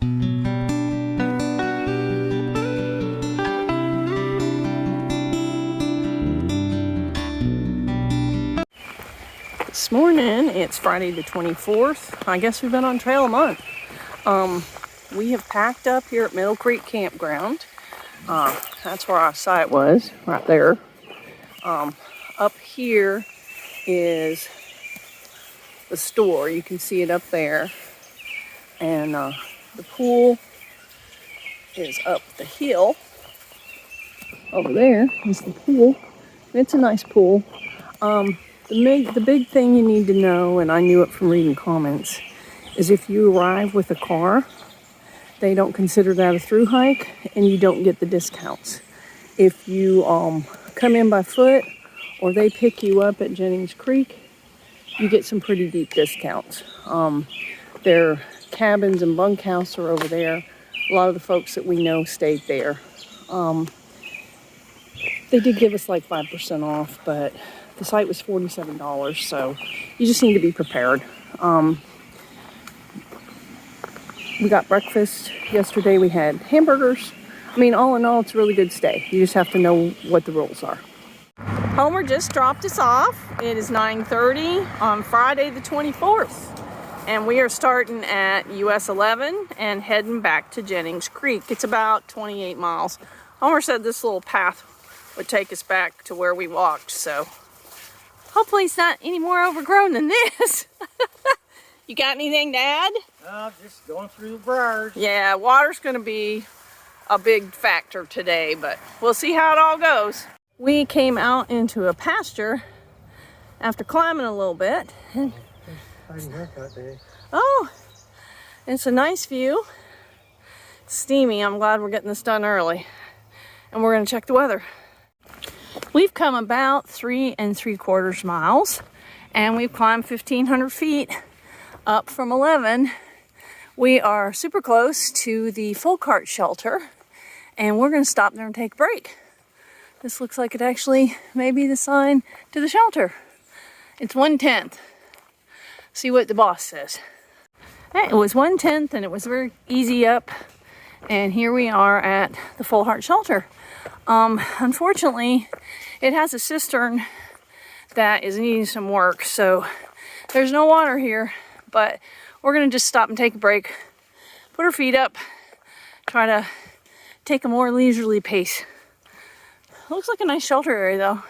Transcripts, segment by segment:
This morning, it's Friday the 24th. I guess we've been on trail a month. We have packed up here at Middle Creek Campground. That's where our site was, right there. Up here is the store. You can see it up there. And the pool is up the hill. Over there is the pool. It's a nice pool. The big thing you need to know, and I knew it from reading comments, is if you arrive with a car, they don't consider that a through hike and you don't get the discounts. If you come in by foot or they pick you up at Jennings Creek, you get some pretty deep discounts. Their cabins and bunkhouse are over there. A lot of the folks that we know stayed there. They did give us like 5% off, but the site was $47, so you just need to be prepared. We got breakfast yesterday. We had hamburgers. I mean, all in all, it's a really good stay. You just have to know what the rules are. Homer just dropped us off. It is 9:30 on Friday the 24th. And we are starting at US 11 and heading back to Jennings Creek. It's about 28 miles. Homer said this little path would take us back to where we walked, so hopefully it's not any more overgrown than this. You got anything to add? Just going through the briars. Yeah, water's going to be a big factor today, but we'll see how it all goes. We came out into a pasture after climbing a little bit. And oh, it's a nice view. It's steamy. I'm glad we're getting this done early. And we're going to check the weather. We've come about 3 3/4 miles, and we've climbed 1,500 feet up from 11. We are super close to the full cart shelter, and we're going to stop there and take a break. This looks like it actually may be the sign to the shelter. It's 1/10. See what the boss says. It was 1/10, and it was very easy up, and here we are at the full heart shelter. Unfortunately, it has a cistern that is needing some work, so there's no water here, but we're gonna just stop and take a break, put our feet up, try to take a more leisurely pace. Looks like a nice shelter area though.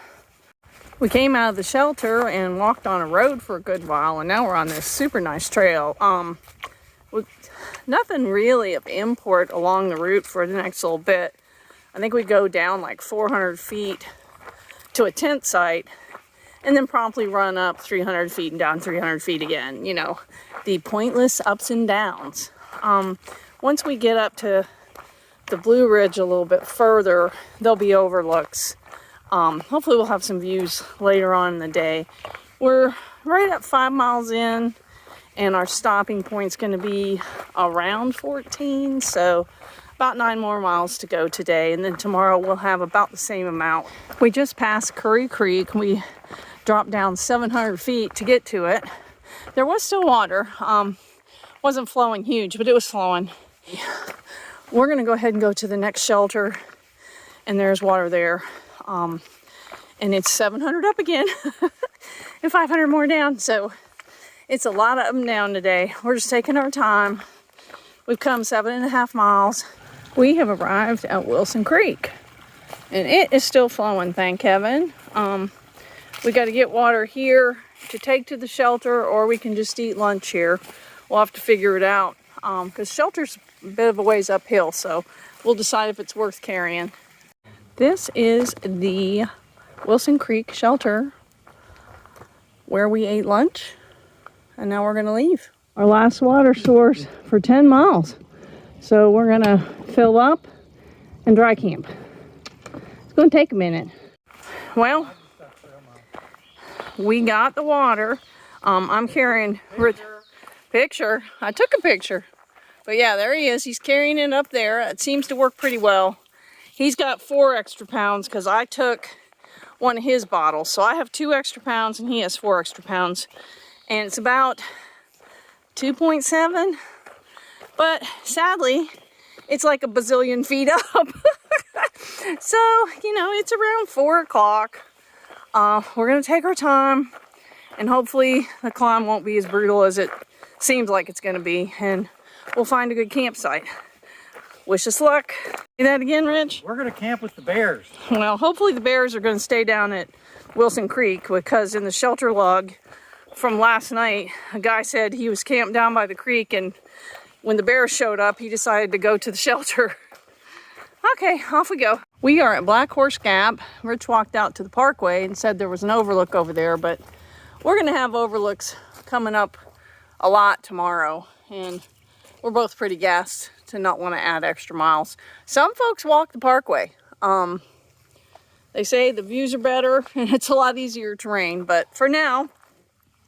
We came out of the shelter and walked on a road for a good while, and now we're on this super nice trail. With nothing really of import along the route for the next little bit. I think we go down like 400 feet to a tent site and then promptly run up 300 feet and down 300 feet again. You know, the pointless ups and downs. Once we get up to the Blue Ridge a little bit further, there'll be overlooks. Hopefully we'll have some views later on in the day. We're right at 5 miles in, and our stopping point's going to be around 14, so about 9 more miles to go today, and then tomorrow we'll have about the same amount. We just passed Curry Creek. We dropped down 700 feet to get to it. There was still water. Wasn't flowing huge, but it was flowing. We're gonna go ahead and go to the next shelter, and there's water there. And it's 700 up again and 500 more down, so it's a lot of up and down today. We're just taking our time. We've come 7.5 miles. We have arrived at Wilson Creek, and it is still flowing, thank heaven. We got to get water here to take to the shelter, or we can just eat lunch here. We'll have to figure it out, because shelter's a bit of a ways uphill, so we'll decide if it's worth carrying. This is the Wilson Creek shelter where we ate lunch, and now we're going to leave. Our last water source for 10 miles. So we're gonna fill up and dry camp. It's gonna take a minute. Well, we got the water. I'm carrying picture. I took a picture. But yeah, there he is. He's carrying it up there. It seems to work pretty well. He's got 4 extra pounds because I took one of his bottles. So I have 2 extra pounds and he has 4 extra pounds. And it's about 2.7 But sadly, it's like a bazillion feet up. So, you know, it's around 4 o'clock. We're going to take our time, and hopefully the climb won't be as brutal as it seems like it's going to be, and we'll find a good campsite. Wish us luck. Say that again, Rich? We're going to camp with the bears. Well, hopefully the bears are going to stay down at Wilson Creek, because in the shelter log from last night, a guy said he was camped down by the creek, and when the bears showed up, he decided to go to the shelter. Okay, off we go. We are at Black Horse Gap. Rich walked out to the parkway and said there was an overlook over there, but we're going to have overlooks coming up a lot tomorrow, and we're both pretty gassed to not want to add extra miles. Some folks walk the parkway. They say the views are better and it's a lot easier terrain, but for now,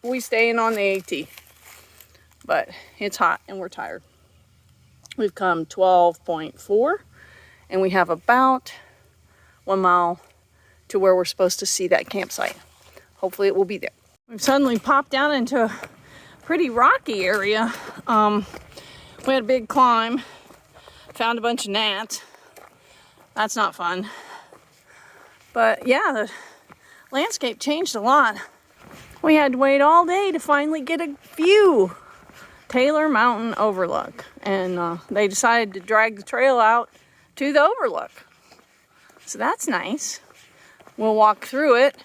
we staying on the AT. But it's hot and we're tired. We've come 12.4 and we have about 1 mile to where we're supposed to see that campsite. Hopefully it will be there. We've suddenly popped down into a pretty rocky area. We had a big climb, found a bunch of gnats. That's not fun. But yeah, the landscape changed a lot. We had to wait all day to finally get a view. Taylor Mountain Overlook. And they decided to drag the trail out to the overlook. So that's nice. We'll walk through it,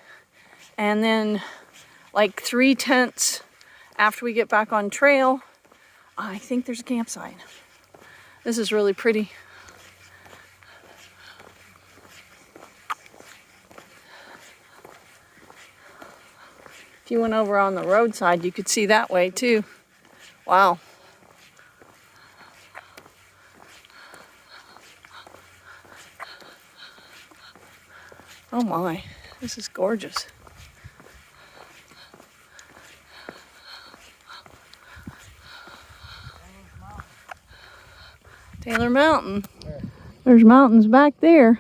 and then like 3 tenths after we get back on trail, I think there's a campsite. This is really pretty. If you went over on the roadside, you could see that way too. Wow. Oh my, this is gorgeous. Taylor Mountain. There's mountains back there.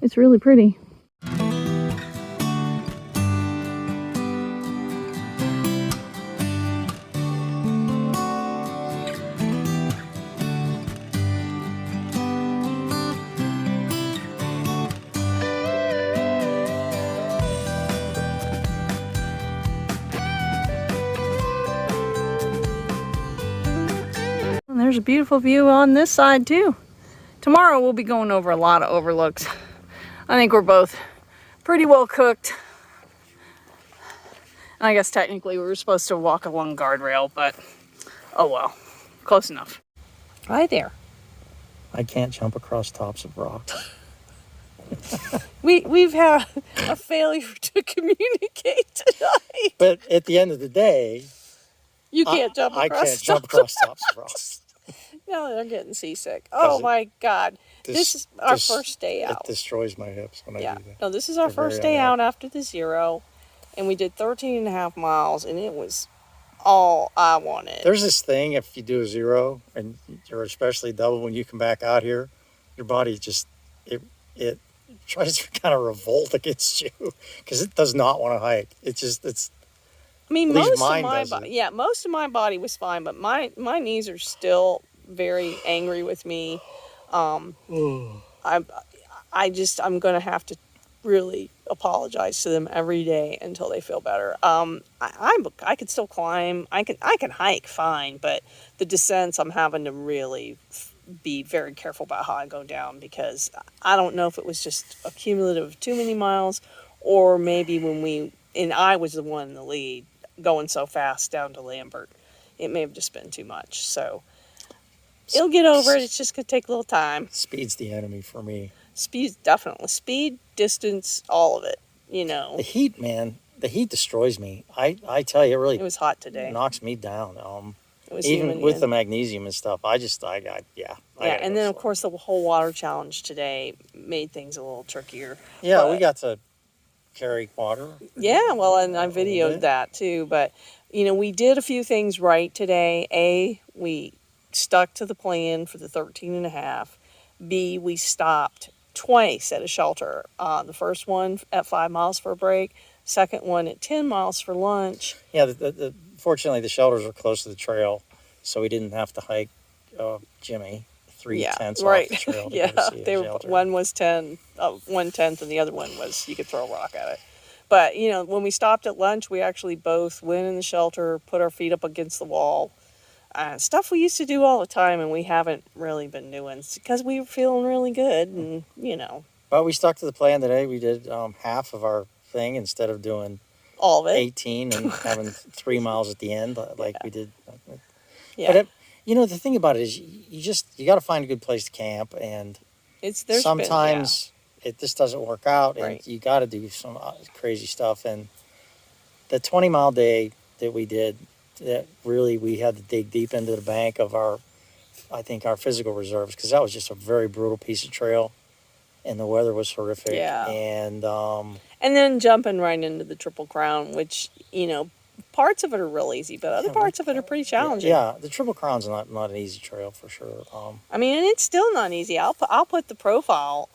It's really pretty. And there's a beautiful view on this side too. Tomorrow we'll be going over a lot of overlooks. I think we're both pretty well cooked. And I guess technically we were supposed to walk along guardrail, but oh well, close enough. Hi there. I can't jump across tops of rocks. We've had a failure to communicate tonight. But at the end of the day, You can't jump across. I can't jump across tops of rocks. No, they're getting seasick. Oh my God. This is our first day out. It destroys my hips when I do that. No, this is our first day out after the 0. And we did 13.5 miles, and it was all I wanted. There's this thing, if you do a 0, and you're especially double, when you come back out here, your body just, it tries to kind of revolt against you because it does not want to hike. I mean, most of my body was fine, but my knees are still very angry with me. I'm gonna have to really apologize to them every day until they feel better. I could still climb. I can hike fine, but the descents I'm having to really be very careful about how I go down, because I don't know if it was just a cumulative of too many miles, or maybe I was the one in the lead going so fast down to Lambert. It may have just been too much. So it'll get over it. It's just going to take a little time. Speed's the enemy for me. Speed, definitely. Speed, distance, all of it, you know. The heat, man. The heat destroys me. I tell you, it was hot today. Knocks me down. It was even with the magnesium and stuff, and then of course the whole water challenge today made things a little trickier. Yeah, we got to carry water. Yeah, well, and I videoed that too. But, you know, we did a few things right today. We stuck to the plan for the 13.5. B, we stopped twice at a shelter. The first one at 5 miles for a break. Second one at 10 miles for lunch. Yeah, fortunately the shelters are close to the trail, so we didn't have to hike Jimmy 3 Yeah, tenths right. off the trail to Yeah, go to see they a were, shelter. one was 1/10, and the other one was you could throw a rock at it. But you know, when we stopped at lunch, we actually both went in the shelter, put our feet up against the wall. Stuff we used to do all the time, and we haven't really been doing because we were feeling really good, and you know, But we stuck to the plan today. We did half of our thing instead of doing all of it. 18 and having 3 miles at the end like Yeah. we did. Yeah, But the thing about it is you got to find a good place to camp, and there's sometimes it just doesn't work out, and Right. you got to do some crazy stuff. And the 20-mile day that we did, that really we had to dig deep into the bank of our physical reserves, because that was just a very brutal piece of trail, and the weather was horrific. Yeah. And and then jumping right into the Triple Crown, which parts of it are real easy, but other parts of it are pretty challenging. yeah, the Triple Crown's not an easy trail for sure. I mean, and it's still not easy. I'll put the profile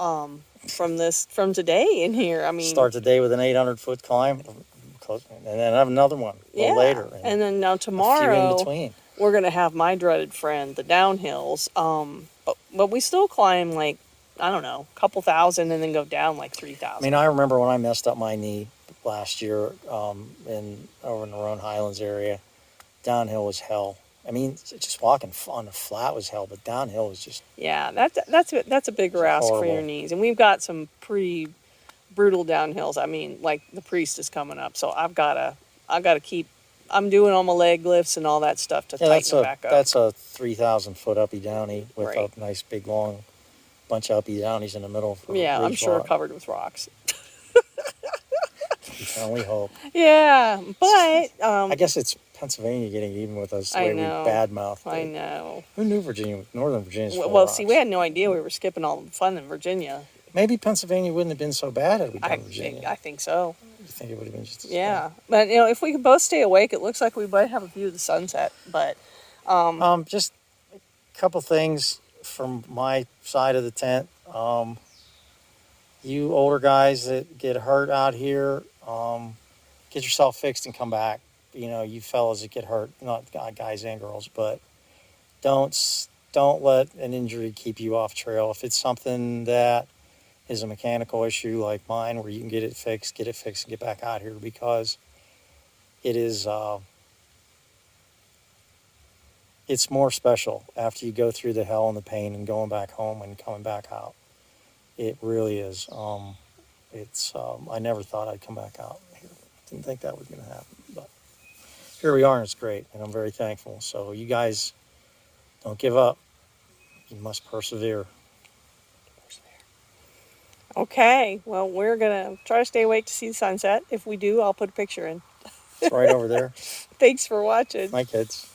from today in here. I mean, Start the day with an 800-foot climb, and then have another one a little later, and then now a few tomorrow in between. we're gonna have my dreaded friend, the downhills. But we still climb like, I don't know, a couple thousand, and then go down like 3,000. I mean, I remember when I messed up my knee last year over in the Roan Highlands area. Downhill was hell. I mean, just walking on the flat was hell, but downhill was just Yeah, that's a bigger ask for your horrible. knees, and we've got some pretty brutal downhills. I mean, like the Priest is coming up, so I gotta keep. I'm doing all my leg lifts and all that stuff to tighten it back up. That's a 3,000 foot uppy downy with Right. a nice big long bunch of uppy downies in the middle. For Yeah, I'm ridge sure walk. covered with rocks. You can only hope. Yeah, but I guess it's Pennsylvania getting even with us the I way know. we badmouth. I know. Who knew Northern Virginia's full of Well, rocks? see, we had no idea we were skipping all the fun in Virginia. Maybe Pennsylvania wouldn't have been so bad had we done Virginia. I think so. You think it would have been just as Yeah, but if we could both stay awake, it looks like we might have a view of the sunset. But bad? Just a couple things from my side of the tent. You older guys that get hurt out here, get yourself fixed and come back. You fellas that get hurt, not guys and girls, but don't let an injury keep you off trail. If it's something that is a mechanical issue like mine, where you can get it fixed and get back out here, because it is it's more special after you go through the hell and the pain and going back home and coming back out. It really is. I never thought I'd come back out here. Didn't think that was going to happen, but here we are, and it's great, and I'm very thankful. So you guys don't give up. You must persevere. okay, well, we're gonna try to stay awake to see the sunset. If we do, I'll put a picture in. It's right over there. Thanks for watching. My kids.